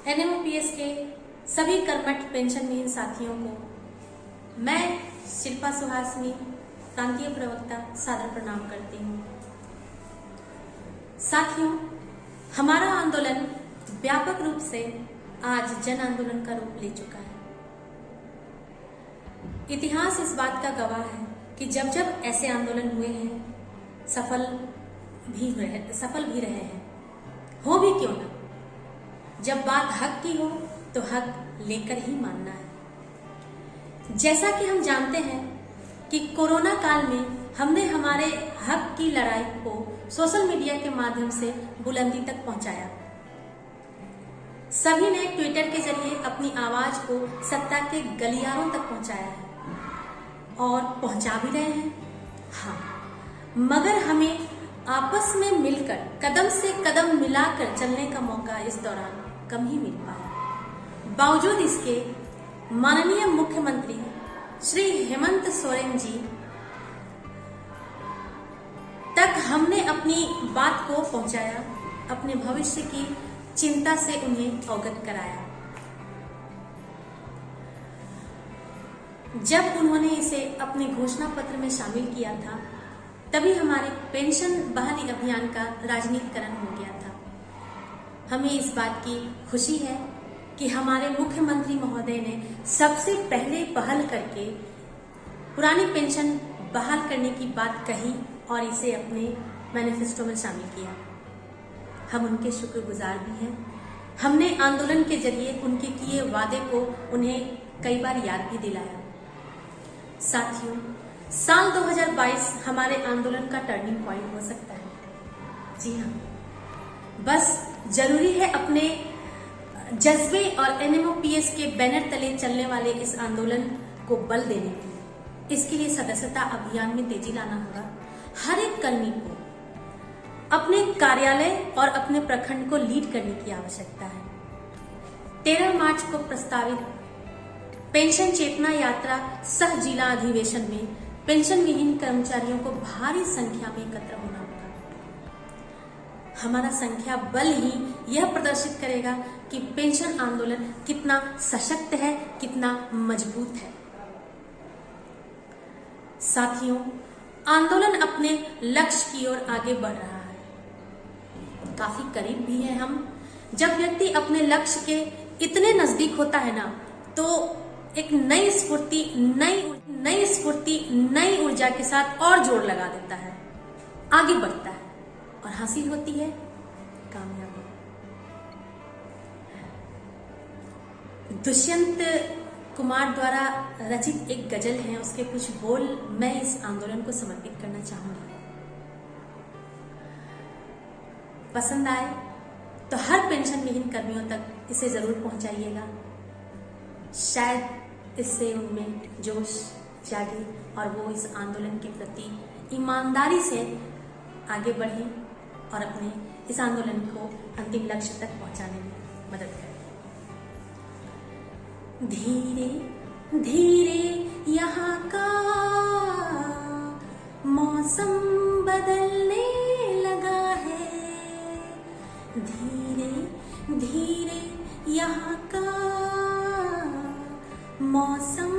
NMOPS के सभी कर्मठ पेंशनविहीन साथियों को मैं शिल्पा सुहासिनी प्रांतीय प्रवक्ता सादर प्रणाम करती हूँ। साथियों, हमारा आंदोलन व्यापक रूप से आज जन आंदोलन का रूप ले चुका है। इतिहास इस बात का गवाह है कि जब जब ऐसे आंदोलन हुए हैं सफल भी रहे हैं। हो भी क्यों ना, जब बात हक की हो तो हक लेकर ही मानना है। जैसा कि हम जानते हैं कि कोरोना काल में हमने हमारे हक की लड़ाई को सोशल मीडिया के माध्यम से बुलंदी तक पहुंचाया। सभी ने ट्विटर के जरिए अपनी आवाज को सत्ता के गलियारों तक पहुंचाया है और पहुंचा भी रहे हैं। हाँ, मगर हमें आपस में मिलकर कदम से कदम मिलाकर चलने का मौका इस दौरान कम ही मिल पाया। बावजूद इसके माननीय मुख्यमंत्री श्री हेमंत सोरेन जी तक हमने अपनी बात को पहुंचाया, अपने भविष्य की चिंता से उन्हें अवगत कराया। जब उन्होंने इसे अपने घोषणा पत्र में शामिल किया था तभी हमारे पेंशन बहाली अभियान का राजनीतिकरण हो गया था। हमें इस बात की खुशी है कि हमारे मुख्यमंत्री महोदय ने सबसे पहले पहल करके पुरानी पेंशन बहाल करने की बात कही और इसे अपने मैनिफेस्टो में शामिल किया। हम उनके शुक्रगुजार भी हैं। हमने आंदोलन के जरिए उनके किए वादे को उन्हें कई बार याद भी दिलाया। साथियों, साल 2022 हमारे आंदोलन का टर्निंग पॉइंट हो सकता है। जी हाँ, बस जरूरी है अपने जज्बे और एनएमओपीएस के बैनर तले चलने वाले इस आंदोलन को बल देने की। इसके लिए सदस्यता अभियान में तेजी लाना होगा। हर एक कर्मी को अपने कार्यालय और अपने प्रखंड को लीड करने की आवश्यकता है। 13 मार्च को प्रस्तावित पेंशन चेतना यात्रा सह जिला अधिवेशन में पेंशन विहीन कर्मचारियों को भारी संख्या में एकत्र होना होगा। हमारा संख्या बल ही यह प्रदर्शित करेगा कि पेंशन आंदोलन कितना सशक्त है, कितना मजबूत है। साथियों, आंदोलन अपने लक्ष्य की ओर आगे बढ़ रहा है। काफी करीब भी है हम। जब व्यक्ति अपने लक्ष्य के इतने नजदीक होता है ना, तो एक नई स्फूर्ति, नई ऊर्जा के साथ और जोर लगा देता है, आगे बढ़ता है और हासिल होती है कामयाबी। दुष्यंत कुमार द्वारा रचित एक गजल है, उसके कुछ बोल मैं इस आंदोलन को समर्पित करना चाहूंगी। पसंद आए तो हर पेंशन विहीन कर्मियों तक इसे जरूर पहुंचाइएगा। शायद इससे उनमें जोश जागे और वो इस आंदोलन के प्रति ईमानदारी से आगे बढ़ें और अपने इस आंदोलन को अंतिम लक्ष्य तक पहुंचाने में मदद करें। धीरे धीरे यहाँ का मौसम बदलने लगा है। धीरे धीरे यहाँ का मौसम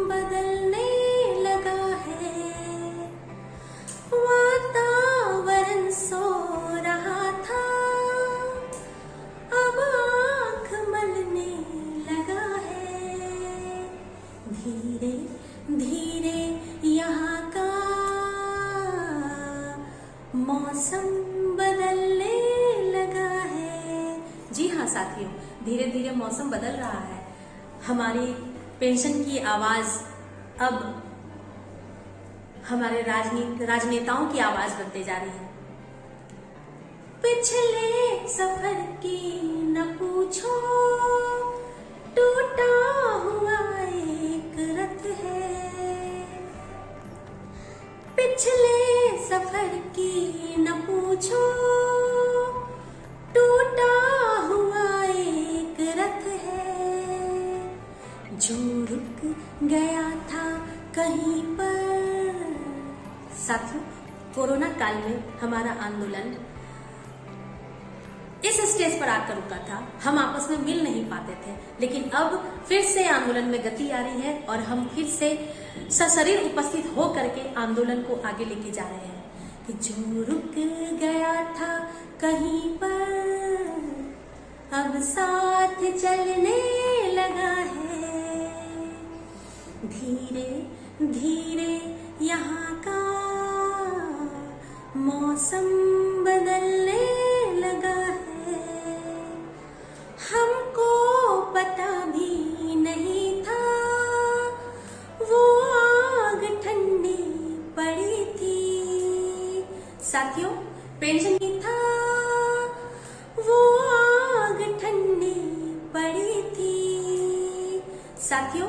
बदलने लगा है। वातावरण सो रहा था, अब आँख मलने लगा है। धीरे धीरे यहाँ का मौसम बदलने लगा है। जी हाँ साथियों, धीरे धीरे मौसम बदल रहा है। हमारी पेंशन की आवाज अब हमारे राजनेताओं की आवाज बनते जा रही है। पिछले सफर की न पूछो, टूटा हुआ एक रथ है। पिछले सफर की न पूछो, टूटा हुआ एक रथ है। जो रुक गया था कहीं पर। साथियों, कोरोना काल में हमारा आंदोलन इस स्टेज पर आकर रुका था, हम आपस में मिल नहीं पाते थे, लेकिन अब फिर से आंदोलन में गति आ रही है और हम फिर से सशरीर उपस्थित हो करके आंदोलन को आगे लेके जा रहे हैं कि जो रुक गया था कहीं पर अब साथ चलने लगा है, धीरे धीरे यहाँ का मौसम बदलने लगा है। हमको पता भी नहीं था वो आग ठंडी पड़ी थी। साथियों, पेंशन की था वो आग ठंडी पड़ी थी। साथियों,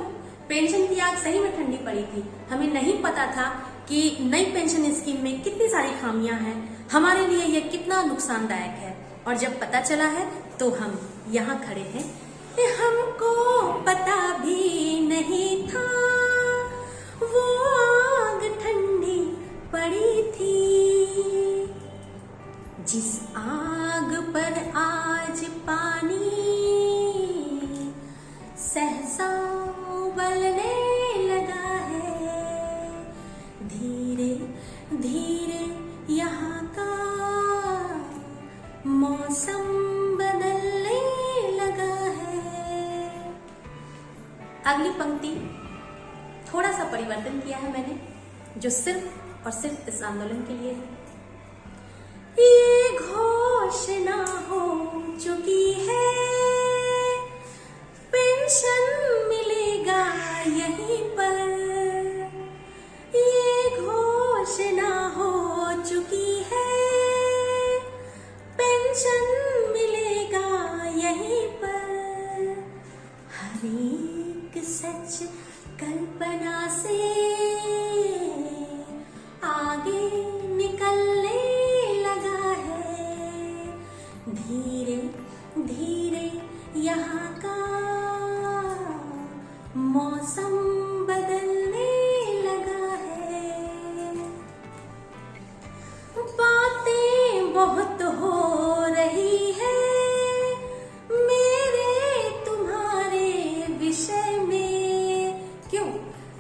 पेंशन की आग सही में ठंडी पड़ी थी। हमें नहीं पता था कि नई पेंशन स्कीम में कितनी सारी खामियां हैं, हमारे लिए ये कितना नुकसानदायक है, और जब पता चला है तो हम यहाँ खड़े हैं। हमको पता भी नहीं था वो आग ठंडी पड़ी थी। जिस आग पर आज पानी सहसा उबलने लगा है, धीरे धीरे यहाँ का मौसम बदलने लगा है। अगली पंक्ति थोड़ा सा परिवर्तन किया है मैंने, जो सिर्फ और सिर्फ इस आंदोलन के लिए है। ये घोषणा हो चुकी है, पेंशन मिलेगा यहीं पर। ये घोषणा हो चुकी है, पेंशन मिलेगा यहीं पर। हर एक सच कल्पना से आगे निकलने लगा है, धीरे धीरे यहाँ का मौसम बदलने लगा है। बातें बहुत हो रही है मेरे तुम्हारे विषय में। क्यों?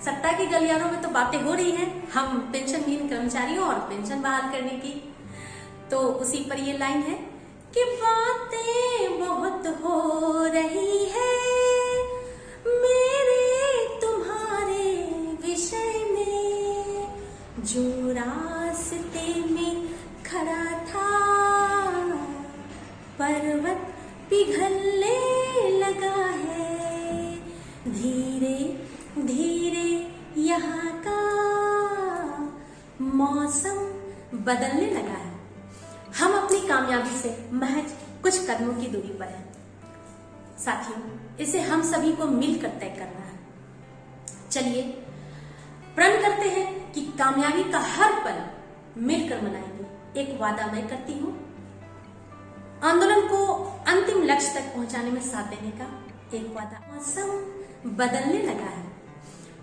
सत्ता की गलियारों में तो बातें हो रही हैं हम पेंशनहीन कर्मचारियों और पेंशन बहाल करने की। तो उसी पर ये लाइन है कि बातें बहुत हो रही है मेरे तुम्हारे विषय में। जो रास्ते में खड़ा था पर्वत पिघलने लगा है, धीरे धीरे यहाँ का मौसम बदलने लगा है। हम अपनी कामयाबी से महज कुछ कदमों की दूरी पर हैं। साथियों, इसे हम सभी को मिलकर तय करना है। चलिए प्रण करते हैं कि कामयाबी का हर पल मिलकर मनाएंगे। एक वादा मैं करती हूँ, आंदोलन को अंतिम लक्ष्य तक पहुंचाने में साथ देने का एक वादा। मौसम बदलने लगा है,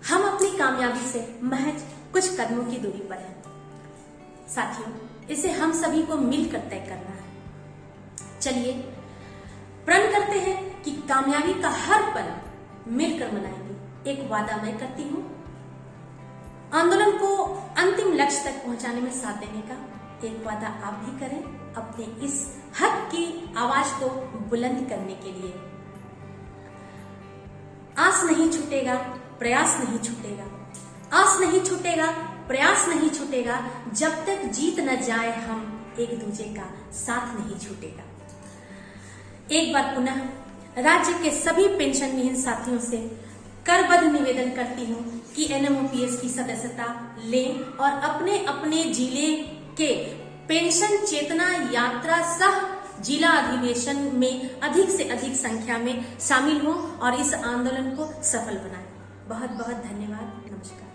हम अपनी कामयाबी से महज कुछ कदमों की दूरी पर हैं। साथियों, इसे हम सभी को मिलकर तय करना है। चलिए प्रण करते हैं कि कामयाबी का हर पल मिलकर मनाएंगे। एक वादा मैं करती हूँ, आंदोलन को अंतिम लक्ष्य तक पहुंचाने में साथ देने का एक वादा आप भी करें, अपने इस हक की आवाज को बुलंद करने के लिए। आस नहीं छूटेगा, प्रयास नहीं छूटेगा, आस नहीं छूटेगा, प्रयास नहीं छूटेगा, जब तक जीत न जाए हम एक दूजे का साथ नहीं छूटेगा। एक बार पुनः राज्य के सभी पेंशनहीन साथियों से करबद्ध निवेदन करती हूँ कि एनएमओपीएस की सदस्यता लें और अपने अपने जिले के पेंशन चेतना यात्रा सह जिला अधिवेशन में अधिक से अधिक संख्या में शामिल हों और इस आंदोलन को सफल बनाएं। बहुत बहुत धन्यवाद। नमस्कार।